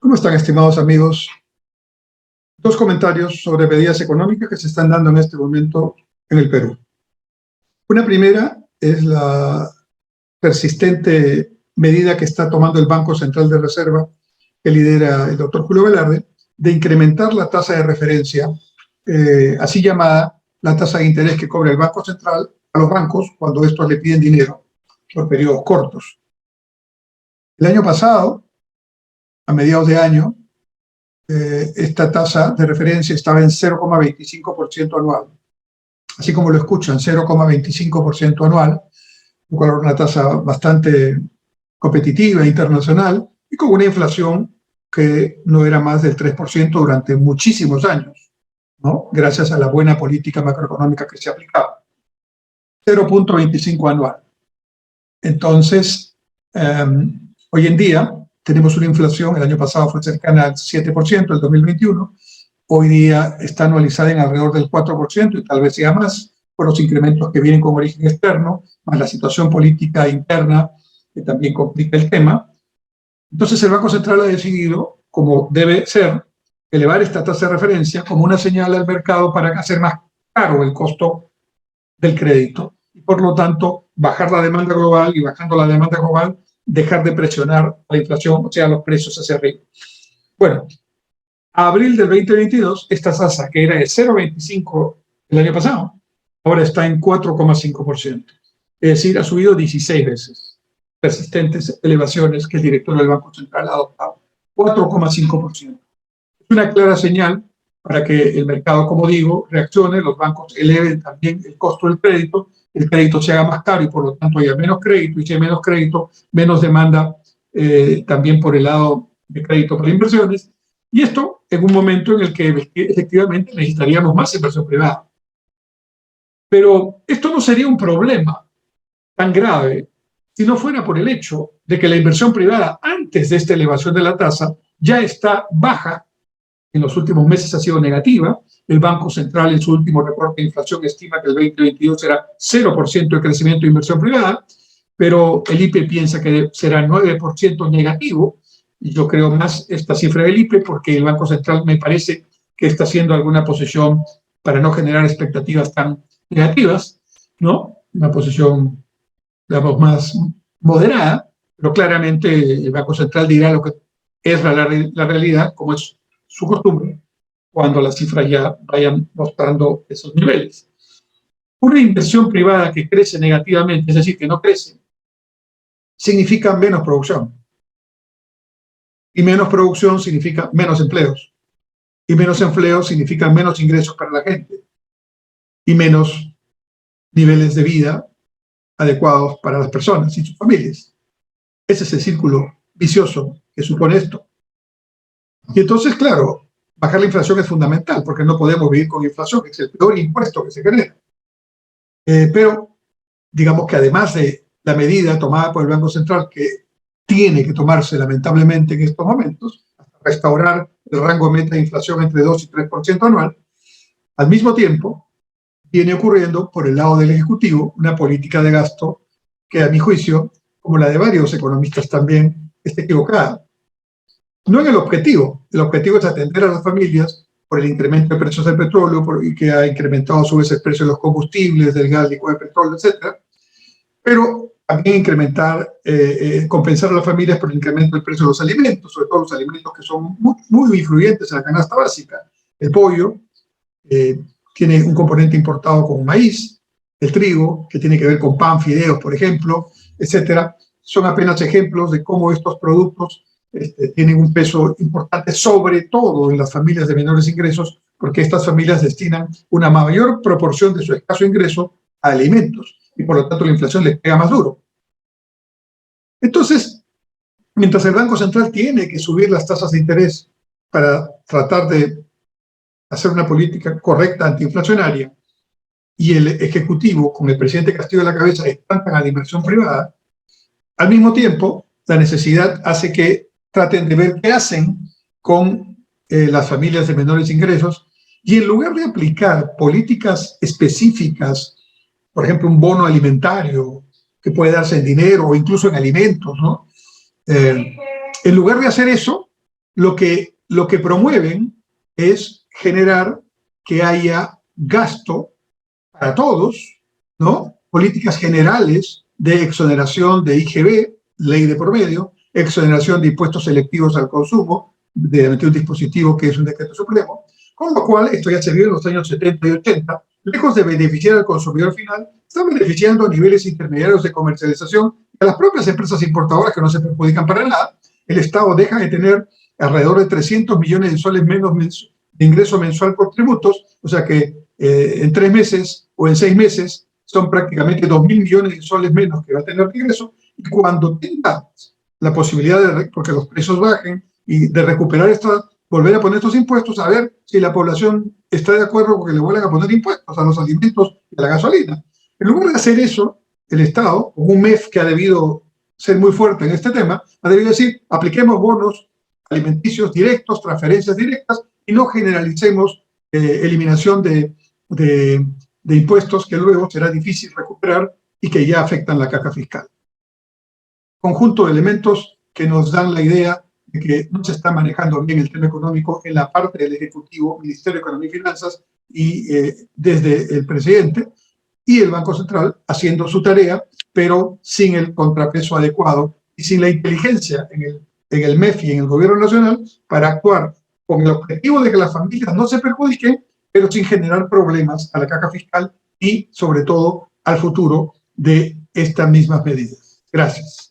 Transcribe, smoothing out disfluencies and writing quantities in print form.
¿Cómo están, estimados amigos? Dos comentarios sobre medidas económicas que se están dando en este momento en el Perú. Una primera es la persistente medida que está tomando el Banco Central de Reserva, que lidera el doctor Julio Velarde, de incrementar la tasa de referencia, así llamada la tasa de interés que cobra el Banco Central a los bancos cuando estos le piden dinero por periodos cortos. El año pasado, a mediados de año, esta tasa de referencia estaba en 0,25% anual. Así como lo escuchan, 0,25% anual, lo cual era una tasa bastante competitiva internacional y con una inflación que no era más del 3% durante muchísimos años, ¿no? Gracias a la buena política macroeconómica que se aplicaba. 0,25 anual. Entonces, hoy en día tenemos una inflación, el año pasado fue cercana al 7%, el 2021, hoy día está anualizada en alrededor del 4% y tal vez sea más por los incrementos que vienen con origen externo, más la situación política interna que también complica el tema. Entonces el Banco Central ha decidido, como debe ser, elevar esta tasa de referencia como una señal al mercado para hacer más caro el costo del crédito y por lo tanto bajar la demanda global, y bajando la demanda global dejar de presionar la inflación, o sea, los precios hacia arriba. Bueno, a abril del 2022, esta tasa, que era de 0,25 el año pasado, ahora está en 4,5%. Es decir, ha subido 16 veces. Persistentes elevaciones que el director del Banco Central ha adoptado. 4,5%. Es una clara señal para que el mercado, como digo, reaccione, los bancos eleven también el costo del crédito, el crédito se haga más caro y por lo tanto haya menos crédito, y si hay menos crédito, menos demanda también por el lado de crédito para inversiones. Y esto en un momento en el que efectivamente necesitaríamos más inversión privada. Pero esto no sería un problema tan grave si no fuera por el hecho de que la inversión privada antes de esta elevación de la tasa ya está baja. En los últimos meses ha sido negativa. El Banco Central en su último reporte de inflación estima que el 2022 será 0% de crecimiento de inversión privada, pero el IPE piensa que será 9% negativo. Y yo creo más esta cifra del IPE porque el Banco Central me parece que está haciendo alguna posición para no generar expectativas tan negativas, ¿no? Una posición, digamos, más moderada, pero claramente el Banco Central dirá lo que es la realidad, como es su costumbre, cuando las cifras ya vayan mostrando esos niveles. Una inversión privada que crece negativamente, es decir, que no crece, significa menos producción. Y menos producción significa menos empleos. Y menos empleos significa menos ingresos para la gente. Y menos niveles de vida adecuados para las personas y sus familias. Ese es el círculo vicioso que supone esto. Y entonces, claro, bajar la inflación es fundamental, porque no podemos vivir con inflación, que es el peor impuesto que se genera. Pero, digamos que además de la medida tomada por el Banco Central, que tiene que tomarse lamentablemente en estos momentos, hasta restaurar el rango meta de inflación entre 2 y 3% anual, al mismo tiempo viene ocurriendo por el lado del Ejecutivo una política de gasto que, a mi juicio, como la de varios economistas también, está equivocada. No en el objetivo es atender a las familias por el incremento de precios del petróleo y que ha incrementado a su vez el precio de los combustibles, del gas, licuado de petróleo, etc. Pero también compensar a las familias por el incremento del precio de los alimentos, sobre todo los alimentos que son muy influyentes en la canasta básica. El pollo tiene un componente importado con maíz, el trigo, que tiene que ver con pan, fideos, por ejemplo, etc. Son apenas ejemplos de cómo estos productos tienen un peso importante, sobre todo en las familias de menores ingresos, porque estas familias destinan una mayor proporción de su escaso ingreso a alimentos y por lo tanto la inflación les pega más duro. Entonces, mientras el Banco Central tiene que subir las tasas de interés para tratar de hacer una política correcta antiinflacionaria y el Ejecutivo, con el presidente Castillo a la cabeza, espantan a la inversión privada, al mismo tiempo la necesidad hace que traten de ver qué hacen con las familias de menores ingresos y en lugar de aplicar políticas específicas, por ejemplo, un bono alimentario que puede darse en dinero o incluso en alimentos, ¿no? En lugar de hacer eso, lo que promueven es generar que haya gasto para todos, ¿no? Políticas generales de exoneración de IGB, ley de por medio, exoneración de impuestos selectivos al consumo, mediante un dispositivo que es un decreto supremo, con lo cual esto ya se vio en los años 70 y 80, lejos de beneficiar al consumidor final, está beneficiando a niveles intermediarios de comercialización y a las propias empresas importadoras que no se perjudican para nada. El Estado deja de tener alrededor de 300 millones de soles menos de ingreso mensual por tributos, o sea que en 3 meses o en 6 meses son prácticamente 2.000 millones de soles menos que va a tener de ingreso, y cuando tenga la posibilidad de, porque los precios bajen, y de recuperar esta, volver a poner estos impuestos, a ver si la población está de acuerdo con que le vuelvan a poner impuestos a los alimentos y a la gasolina. En lugar de hacer eso, el Estado, con un MEF que ha debido ser muy fuerte en este tema, ha debido decir, apliquemos bonos alimenticios directos, transferencias directas, y no generalicemos eliminación de impuestos que luego será difícil recuperar y que ya afectan la caja fiscal. Conjunto de elementos que nos dan la idea de que no se está manejando bien el tema económico en la parte del Ejecutivo, Ministerio de Economía y Finanzas, y desde el presidente, y el Banco Central haciendo su tarea, pero sin el contrapeso adecuado y sin la inteligencia en el MEF y en el Gobierno Nacional para actuar con el objetivo de que las familias no se perjudiquen, pero sin generar problemas a la caja fiscal y, sobre todo, al futuro de estas mismas medidas. Gracias.